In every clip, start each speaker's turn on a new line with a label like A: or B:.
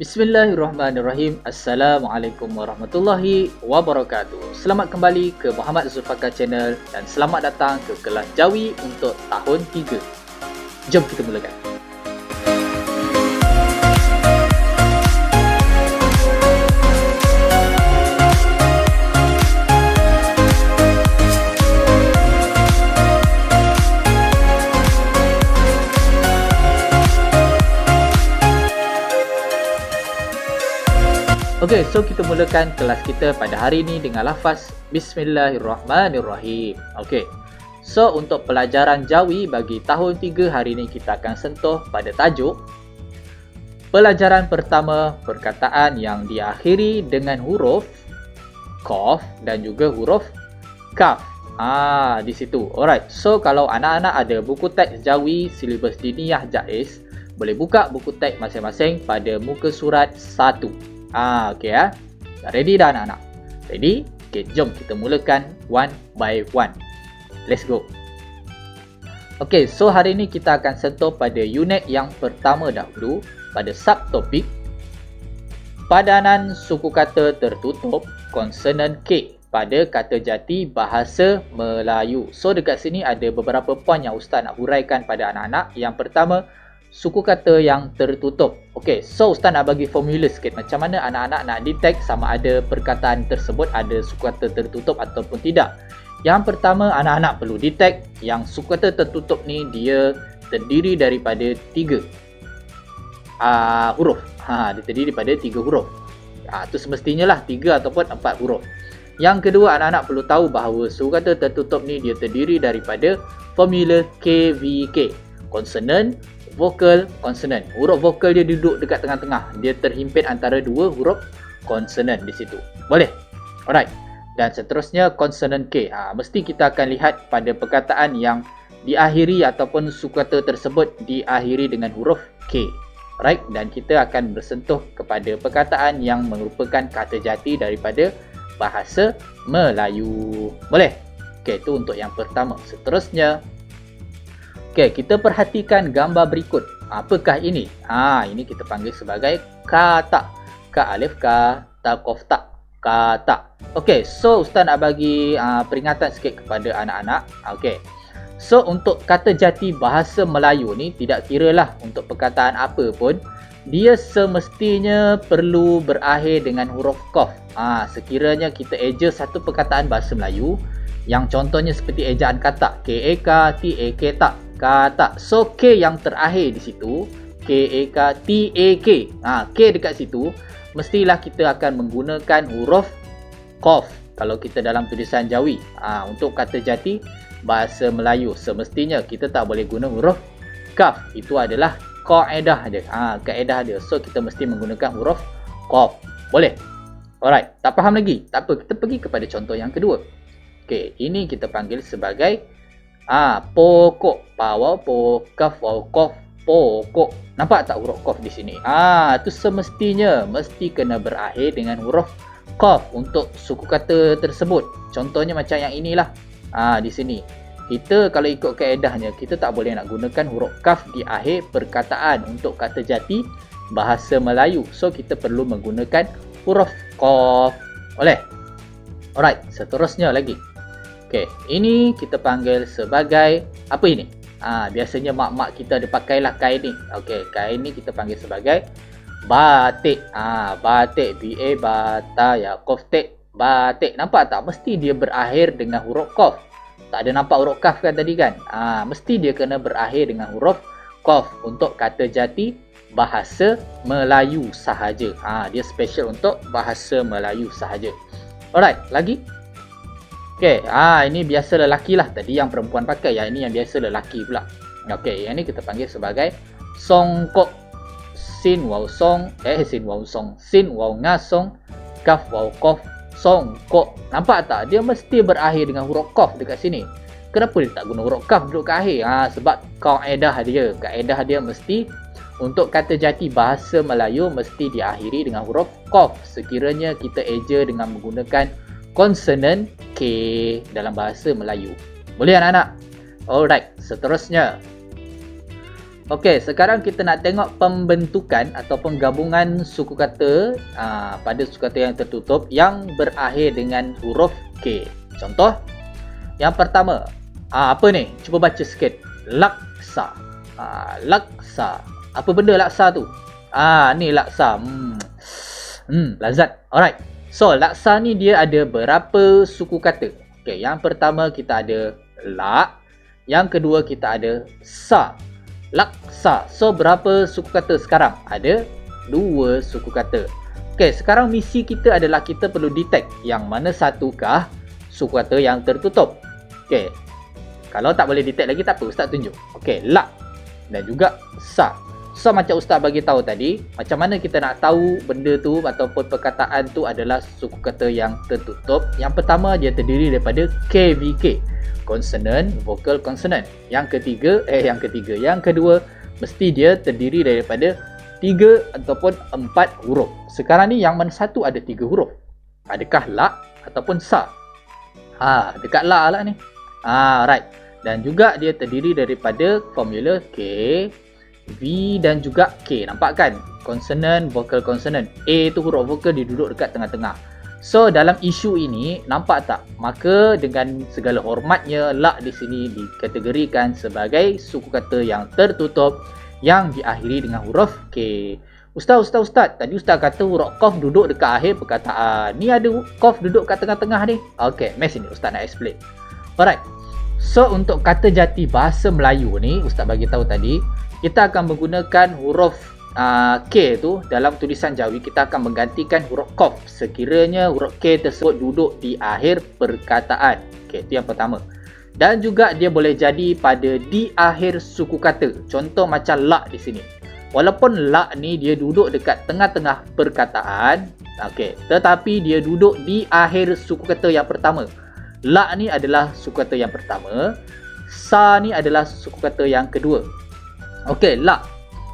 A: Bismillahirrahmanirrahim. Assalamualaikum warahmatullahi wabarakatuh. Selamat kembali ke Muhammad Zulfaqar Channel dan selamat datang ke kelas Jawi untuk tahun 3. Jom kita mulakan. Okey, so kita mulakan kelas kita pada hari ini dengan lafaz Bismillahirrahmanirrahim. Okey. So untuk pelajaran Jawi bagi tahun 3 hari ini kita akan sentuh pada tajuk pelajaran pertama, perkataan yang diakhiri dengan huruf Qaf dan juga huruf Kaf. Di situ. Alright. So kalau anak-anak ada buku teks Jawi silibus diniyah Jaiz, boleh buka buku teks masing-masing pada muka surat 1. Okey ya. Dah ready dah anak-anak? Ready? Okey, jom kita mulakan one by one. Let's go. Okey, so hari ini kita akan sentuh pada unit yang pertama dahulu pada subtopik padanan suku kata tertutup konsonan K pada kata jati bahasa Melayu. So dekat sini ada beberapa poin yang ustaz nak huraikan pada anak-anak. Yang pertama, suku kata yang tertutup. Okey, so ustaz nak bagi formula sikit macam mana anak-anak nak detect sama ada perkataan tersebut ada suku kata tertutup ataupun tidak. Yang pertama, anak-anak perlu detect yang suku kata tertutup ni dia terdiri daripada 3 huruf. Dia terdiri daripada 3 huruf. Tu semestinya lah 3 ataupun 4 huruf. Yang kedua, anak-anak perlu tahu bahawa suku kata tertutup ni dia terdiri daripada formula KVK. Konsonan, vokal, konsonan. Huruf vokal dia duduk dekat tengah-tengah. Dia terhimpit antara 2 huruf konsonan di situ. Boleh? Alright. Dan seterusnya konsonan K. Mesti kita akan lihat pada perkataan yang diakhiri ataupun suku kata tersebut diakhiri dengan huruf K. Alright. Dan kita akan bersentuh kepada perkataan yang merupakan kata jati daripada bahasa Melayu. Boleh? Okey, itu untuk yang pertama. Seterusnya, okey, kita perhatikan gambar berikut. Apakah ini? Ini kita panggil sebagai kata. Ka alif ka, ta qaf ta. Kata. Okey, so ustaz nak bagi peringatan sikit kepada anak-anak. Okey. So untuk kata jati bahasa Melayu ni tidak kiralah untuk perkataan apa pun, dia semestinya perlu berakhir dengan huruf qaf. Sekiranya kita eja satu perkataan bahasa Melayu yang contohnya seperti ejaan kata K-A-K, T-A-K tak. Kata. So K yang terakhir di situ, K-A-K, T-A-K. K dekat situ, mestilah kita akan menggunakan huruf Qaf kalau kita dalam tulisan Jawi. Untuk kata jati bahasa Melayu, semestinya kita tak boleh guna huruf Kaf. Itu adalah kaedah dia. Kaedah dia. So kita mesti menggunakan huruf Qaf. Boleh? Alright. Tak faham lagi? Tak apa, kita pergi kepada contoh yang kedua. Okey, ini kita panggil sebagai pokok. Pawaw, pokaf, waw, kof, pokok. Nampak tak huruf qaf di sini? Itu semestinya mesti kena berakhir dengan huruf qaf untuk suku kata tersebut. Contohnya macam yang inilah. Di sini. Kita kalau ikut kaedahnya, kita tak boleh nak gunakan huruf kaf di akhir perkataan untuk kata jati bahasa Melayu. So kita perlu menggunakan huruf qaf. Boleh? Alright, seterusnya lagi. Okey, ini kita panggil sebagai apa ini? Biasanya mak-mak kita ada pakailah kain ni. Okey, kain ni kita panggil sebagai batik. Batik, B-A, bata, ya, qaf, tik, batik. Nampak tak? Mesti dia berakhir dengan huruf qaf. Tak ada nampak huruf kaf kan tadi kan? Mesti dia kena berakhir dengan huruf qaf untuk kata jati bahasa Melayu sahaja. Dia special untuk bahasa Melayu sahaja. Alright, lagi? Okey, ini biasa lelaki lah. Tadi yang perempuan pakai, yang ini yang biasa lelaki pula. Okey, yang ni kita panggil sebagai songkok. Sin waw song, sin waw song, sin waw ngasong, kaf waw qaf, songkok. Nampak tak? Dia mesti berakhir dengan huruf qaf dekat sini. Kenapa dia tak guna huruf kaf duduk ke akhir? Sebab kaedah dia. Kaedah dia mesti untuk kata jati bahasa Melayu mesti diakhiri dengan huruf qaf. Sekiranya kita eja dengan menggunakan konsonan K dalam bahasa Melayu. Boleh anak-anak? Alright, seterusnya. Okey, sekarang kita nak tengok pembentukan atau penggabungan suku kata pada suku kata yang tertutup yang berakhir dengan huruf K. Contoh, yang pertama, apa ni? Cuba baca sikit. Laksa. Laksa. Apa benda laksa tu? Ni laksa. Lazat. Alright. So, laksa ni dia ada berapa suku kata? Okey, yang pertama kita ada lak. Yang kedua kita ada sa. Laksa. So, berapa suku kata sekarang? Ada 2 suku kata. Okey, sekarang misi kita adalah kita perlu detect yang mana satukah suku kata yang tertutup. Okey. Kalau tak boleh detect lagi tak apa, Ustaz tunjuk. Okey, lak dan juga sa. So, macam Ustaz bagi tahu tadi, macam mana kita nak tahu benda tu ataupun perkataan tu adalah suku kata yang tertutup. Yang pertama, dia terdiri daripada KVK. Consonant, vocal consonant. Yang kedua, mesti dia terdiri daripada 3 ataupun 4 huruf. Sekarang ni yang mana satu ada 3 huruf? Adakah lak ataupun sa? Dekat la lah ni. Right. Dan juga dia terdiri daripada formula K, V dan juga K. Nampak kan? Consonant, vocal consonant. A tu huruf vokal dia duduk dekat tengah-tengah. So, dalam isu ini, nampak tak? Maka dengan segala hormatnya, lak di sini dikategorikan sebagai suku kata yang tertutup yang diakhiri dengan huruf K. Ustaz. Tadi Ustaz kata huruf qaf duduk dekat akhir perkataan. Ni ada qaf duduk kat tengah-tengah ni. Okey, mai sini Ustaz nak explain. Alright. So, untuk kata jati bahasa Melayu ni, Ustaz bagi tahu tadi, kita akan menggunakan huruf K tu dalam tulisan Jawi. Kita akan menggantikan huruf qaf sekiranya huruf K tersebut duduk di akhir perkataan. Okey, itu yang pertama. Dan juga dia boleh jadi pada di akhir suku kata. Contoh macam lak di sini. Walaupun lak ni dia duduk dekat tengah-tengah perkataan, okey, tetapi dia duduk di akhir suku kata yang pertama. Lak ni adalah suku kata yang pertama, sa ni adalah suku kata yang kedua. Okey, lak.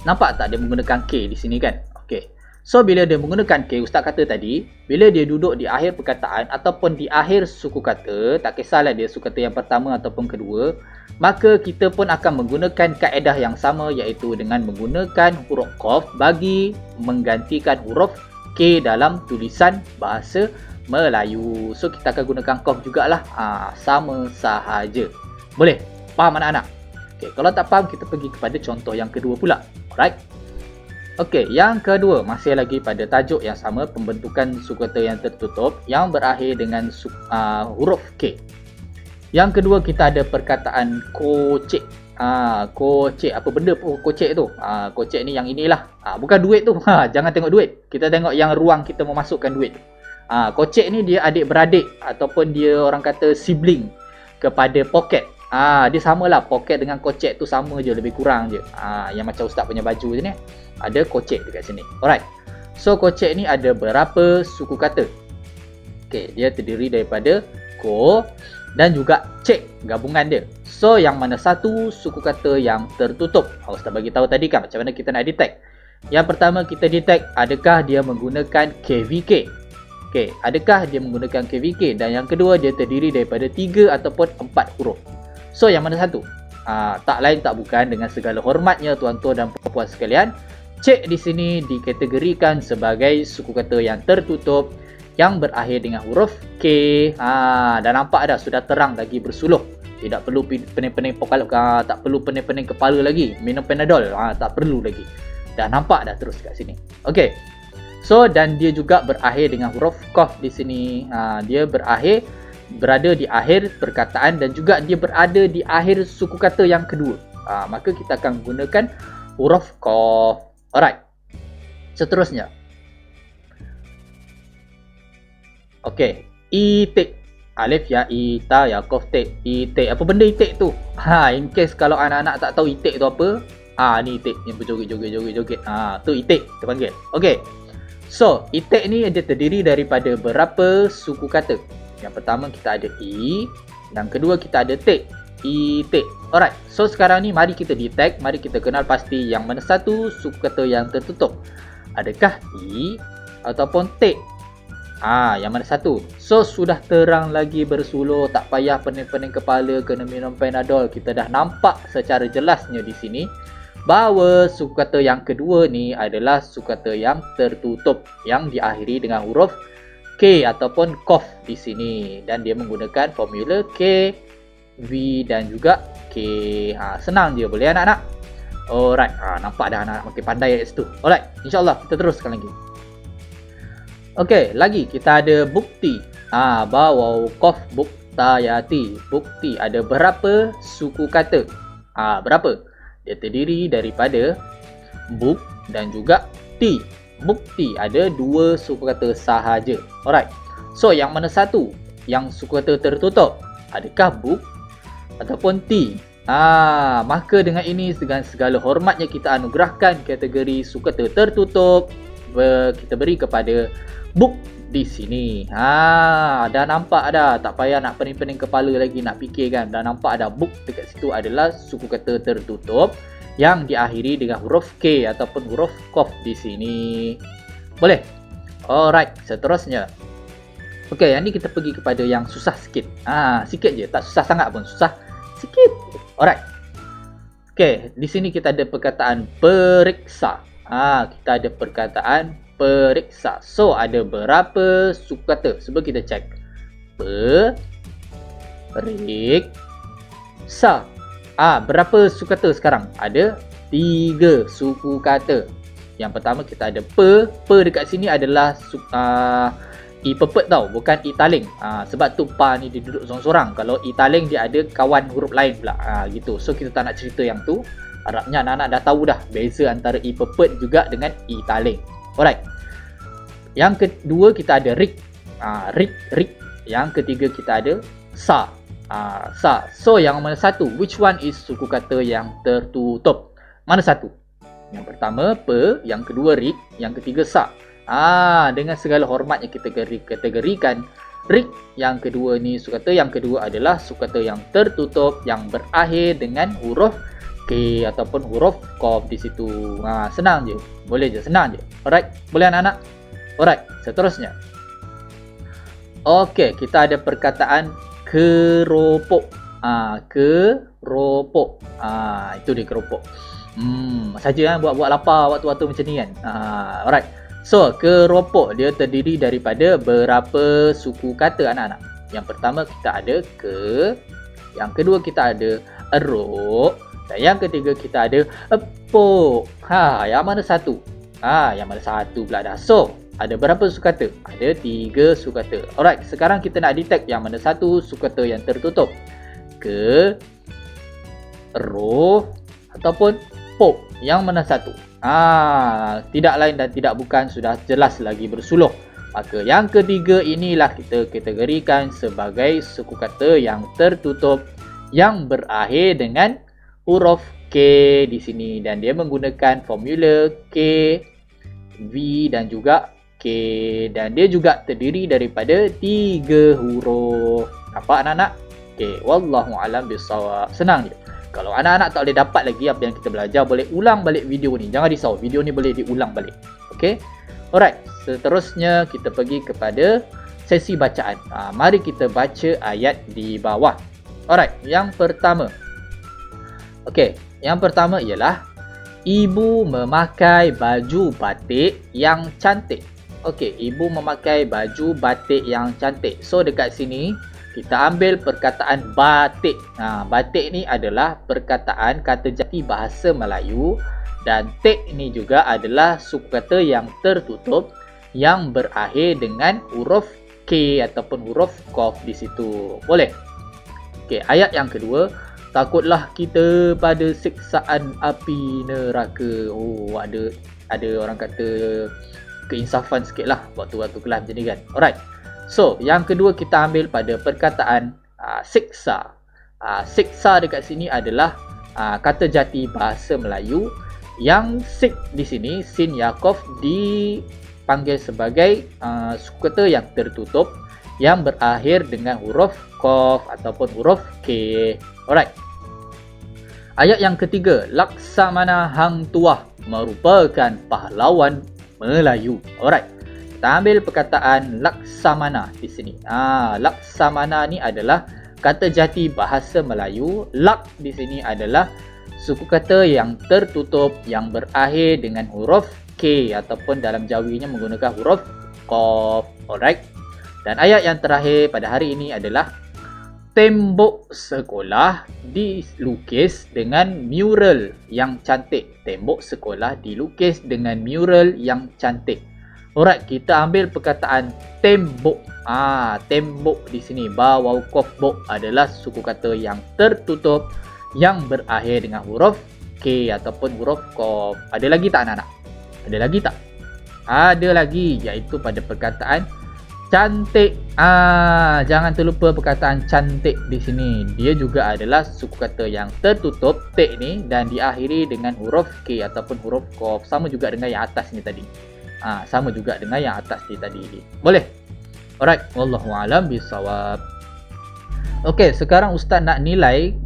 A: Nampak tak dia menggunakan K di sini kan? Okey. So, bila dia menggunakan K, Ustaz kata tadi, bila dia duduk di akhir perkataan ataupun di akhir suku kata, tak kisahlah dia suku kata yang pertama ataupun kedua, maka kita pun akan menggunakan kaedah yang sama, iaitu dengan menggunakan huruf qaf bagi menggantikan huruf K dalam tulisan bahasa Melayu. So, kita akan gunakan qaf jugalah. Sama sahaja. Boleh? Faham anak-anak? Okey, kalau tak faham, kita pergi kepada contoh yang kedua pula. Alright. Okey, yang kedua masih lagi pada tajuk yang sama, pembentukan suku kata yang tertutup yang berakhir dengan huruf K. Yang kedua kita ada perkataan kocek. Kocek, apa benda kocek tu? Kocek ni yang inilah. Bukan duit tu. Jangan tengok duit. Kita tengok yang ruang kita memasukkan duit. Kocek ni dia adik-beradik ataupun dia orang kata sibling kepada poket. Dia samalah, poket dengan kocek tu sama je, lebih kurang je. Yang macam Ustaz punya baju sini, ada kocek dekat sini. Alright. So, kocek ni ada berapa suku kata? Okey, dia terdiri daripada ko dan juga cek, gabungan dia. So, yang mana satu suku kata yang tertutup? Ustaz bagi tahu tadi kan macam mana kita nak detect. Yang pertama kita detect adakah dia menggunakan KVK. Okey, adakah dia menggunakan KVK? Dan yang kedua, dia terdiri daripada 3 ataupun 4 huruf. So, yang mana satu? Tak lain tak bukan, dengan segala hormatnya tuan-tuan dan puan-puan sekalian, cek di sini dikategorikan sebagai suku kata yang tertutup yang berakhir dengan huruf K. Dah nampak dah, sudah terang lagi bersuluh. Tidak perlu pening-pening kepala, tak perlu pening-pening kepala lagi. Minum Panadol, tak perlu lagi. Dah nampak dah terus kat sini. Okey. So, dan dia juga berakhir dengan huruf qaf di sini. Dia berada di akhir perkataan dan juga dia berada di akhir suku kata yang kedua. Maka kita akan menggunakan huruf qaf. Alright. Seterusnya. Okey, itik. Alif ya, ita ya, qaf tik. Itik. Apa benda itik tu? In case kalau anak-anak tak tahu itik tu apa, ni itik yang berjoget-joget. Tu itik kita panggil. Okey. So, itik ni dia terdiri daripada berapa suku kata? Yang pertama kita ada i, yang kedua kita ada tik. Itik. Alright. So, sekarang ni mari kita detect, mari kita kenal pasti yang mana satu suku kata yang tertutup. Adakah i ataupun tik? Yang mana satu? So, sudah terang lagi bersuluh, tak payah pening-pening kepala, kena minum Panadol. Kita dah nampak secara jelasnya di sini bahawa suku kata yang kedua ni adalah suku kata yang tertutup yang diakhiri dengan huruf K ataupun Qaf di sini, dan dia menggunakan formula K, V dan juga K. Senang je, boleh anak-anak? Alright, nampak dah anak-anak makin pandai kat situ. Alright, insyaAllah kita teruskan lagi. Okey, lagi kita ada bukti. Bahawa Qaf buktayati. Bukti ada berapa suku kata? Berapa? Dia terdiri daripada buk dan juga ti. Bukti ada 2 suku kata sahaja. Alright. So, yang mana satu? Yang suku kata tertutup? Adakah buk ataupun ti? Maka dengan ini, dengan segala hormatnya kita anugerahkan kategori suku kata tertutup. Kita beri kepada buk di sini. Dah nampak dah. Tak payah nak pening-pening kepala lagi nak fikir kan. Dah nampak dah, buk dekat situ adalah suku kata tertutup yang diakhiri dengan huruf K ataupun huruf Qaf di sini. Boleh? Alright, seterusnya. Okey, yang ni kita pergi kepada yang susah sikit. Sikit je, tak susah sangat pun, susah sikit. Alright. Okey, di sini kita ada perkataan periksa. Kita ada perkataan periksa. So, ada berapa suku kata? Cuba kita cek. Periksa. Berapa suku kata sekarang? Ada 3 suku kata. Yang pertama kita ada per. Per dekat sini adalah i pepet tau, bukan i taling. Sebab tu pa ni dia duduk sorang-sorang. Kalau i taling dia ada kawan huruf lain pula. Gitu. So kita tak nak cerita yang tu. Harapnya anak-anak dah tahu dah beza antara i pepet juga dengan i taling. Alright. Yang kedua kita ada rik. Rik. Yang ketiga kita ada sa. So yang mana satu? Which one is suku kata yang tertutup? Mana satu? Yang pertama per, yang kedua rik, yang ketiga sa. Dengan segala hormatnya kita kategorikan rik yang kedua ni suku kata yang kedua adalah suku kata yang tertutup yang berakhir dengan huruf K ataupun huruf Qaf di situ. Senang je. Boleh je, senang je. Alright, boleh anak-anak? Alright, seterusnya. Okey, kita ada perkataan keropok. Keropok. Itu dia keropok. Saja kan buat-buat lapar waktu-waktu macam ni kan. Alright. So, keropok dia terdiri daripada berapa suku kata anak-anak? Yang pertama kita ada ke, yang kedua kita ada erok, dan yang ketiga kita ada epok. Yang mana satu? Yang mana satu pula dah. So, ada berapa suku kata? Ada 3 suku kata. Alright, sekarang kita nak detect yang mana satu suku kata yang tertutup. Ke, roh ataupun pok. Yang mana satu? Tidak lain dan tidak bukan, sudah jelas lagi bersuluh. Maka yang ketiga inilah kita kategorikan sebagai suku kata yang tertutup yang berakhir dengan huruf K di sini, dan dia menggunakan formula K, V dan juga K, dan dia juga terdiri daripada 3 huruf. Nampak anak-anak? Okay, wallahu alam bisawab. Senang je. Kalau anak-anak tak boleh dapat lagi apa yang kita belajar, boleh ulang balik video ni. Jangan risau, video ni boleh diulang balik. Okay? Alright, seterusnya kita pergi kepada sesi bacaan. Mari kita baca ayat di bawah. Alright, yang pertama. Okay, yang pertama ialah ibu memakai baju batik yang cantik. Okey, ibu memakai baju batik yang cantik. So dekat sini kita ambil perkataan batik. Batik ni adalah perkataan kata jati bahasa Melayu, dan tik ni juga adalah suku kata yang tertutup yang berakhir dengan huruf K ataupun huruf Qaf di situ. Boleh? Okey, ayat yang kedua. Takutlah kita pada siksaan api neraka. Ada orang kata keinsafan sikit lah waktu-waktu kelas macam ni kan. Alright. So, yang kedua kita ambil pada perkataan siksa. Siksa dekat sini adalah kata jati bahasa Melayu yang sik di sini, sin Yakob dipanggil sebagai suku kata yang tertutup yang berakhir dengan huruf Qaf ataupun huruf K. Alright. Ayat yang ketiga, Laksamana Hang Tuah merupakan pahlawan Melayu. Alright. Kita ambil perkataan Laksamana di sini. Laksamana ni adalah kata jati bahasa Melayu. Lak di sini adalah suku kata yang tertutup yang berakhir dengan huruf K ataupun dalam Jawinya menggunakan huruf Qaf. Alright. Dan ayat yang terakhir pada hari ini adalah tembok sekolah dilukis dengan mural yang cantik. Tembok sekolah dilukis dengan mural yang cantik. Alright, kita ambil perkataan tembok. Tembok di sini ba waw qaf bok adalah suku kata yang tertutup yang berakhir dengan huruf K ataupun huruf Qaf. Ada lagi tak anak-anak? Ada lagi tak? Ada lagi, iaitu pada perkataan cantik. Jangan terlupa perkataan cantik di sini. Dia juga adalah suku kata yang tertutup T ni dan diakhiri dengan huruf K ataupun huruf Qaf. Sama juga dengan yang atas ni tadi. Sama juga dengan yang atas ni tadi. Boleh? Alright, wallahu alam bisawab. Okey, sekarang ustaz nak nilai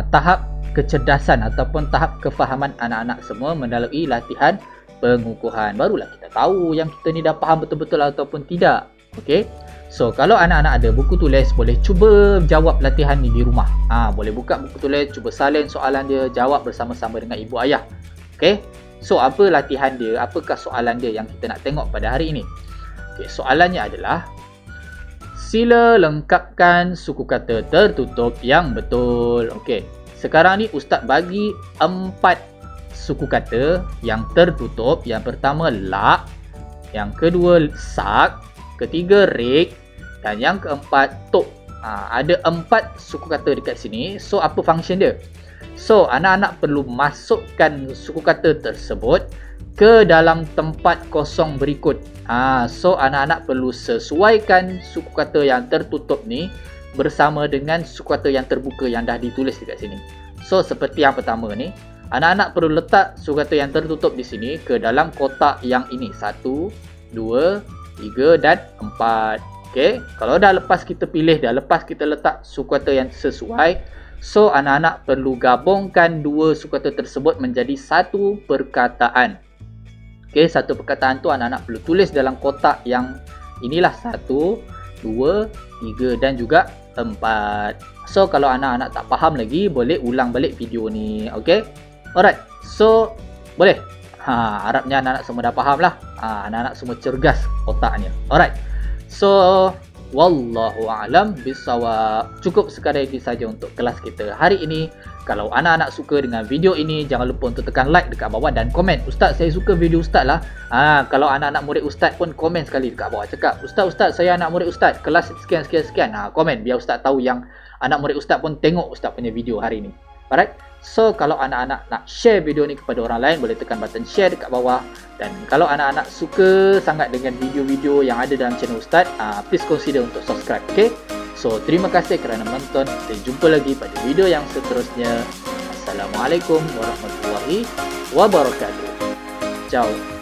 A: tahap kecerdasan ataupun tahap kefahaman anak-anak semua melalui latihan pengukuhan. Barulah kita tahu yang kita ni dah faham betul-betul ataupun tidak. Okey. So, kalau anak-anak ada buku tulis, boleh cuba jawab latihan ni di rumah. Boleh buka buku tulis, cuba salin soalan dia, jawab bersama-sama dengan ibu ayah. Okey. So, apa latihan dia? Apakah soalan dia yang kita nak tengok pada hari ini? Okey, soalannya adalah sila lengkapkan suku kata tertutup yang betul. Okey. Sekarang ni ustaz bagi 4 suku kata yang tertutup. Yang pertama la, yang kedua sak, ketiga rik dan yang keempat tok. Ada 4 suku kata dekat sini. So, apa function dia? So, anak-anak perlu masukkan suku kata tersebut ke dalam tempat kosong berikut. So, anak-anak perlu sesuaikan suku kata yang tertutup ni bersama dengan suku kata yang terbuka yang dah ditulis dekat sini. So, seperti yang pertama ni, anak-anak perlu letak suku kata yang tertutup di sini ke dalam kotak yang ini. 1, 2, 3 dan 4. Okey, kalau dah lepas kita pilih, dah lepas kita letak suku kata yang sesuai, so anak-anak perlu gabungkan 2 suku kata tersebut menjadi satu perkataan. Okey, satu perkataan tu anak-anak perlu tulis dalam kotak yang inilah. 1, 2, 3 dan juga 4. So, kalau anak-anak tak faham lagi, boleh ulang balik video ni. Okey. Alright. So, boleh. Harapnya anak-anak semua dah faham lah. Anak-anak semua cergas otaknya. Alright. So, wallahu a'lam bisawab. Cukup sekadar ini saja untuk kelas kita hari ini. Kalau anak-anak suka dengan video ini, jangan lupa untuk tekan like dekat bawah dan komen. Ustaz, saya suka video ustaz lah. Kalau anak-anak murid ustaz pun komen sekali dekat bawah. Cakap, Ustaz, saya anak murid ustaz. Kelas sekian. Komen biar ustaz tahu yang anak murid ustaz pun tengok ustaz punya video hari ini. Alright. So, kalau anak-anak nak share video ni kepada orang lain, boleh tekan button share dekat bawah. Dan kalau anak-anak suka sangat dengan video-video yang ada dalam channel Ustaz, please consider untuk subscribe. Okay? So, terima kasih kerana menonton. Dan jumpa lagi pada video yang seterusnya. Assalamualaikum warahmatullahi wabarakatuh. Ciao.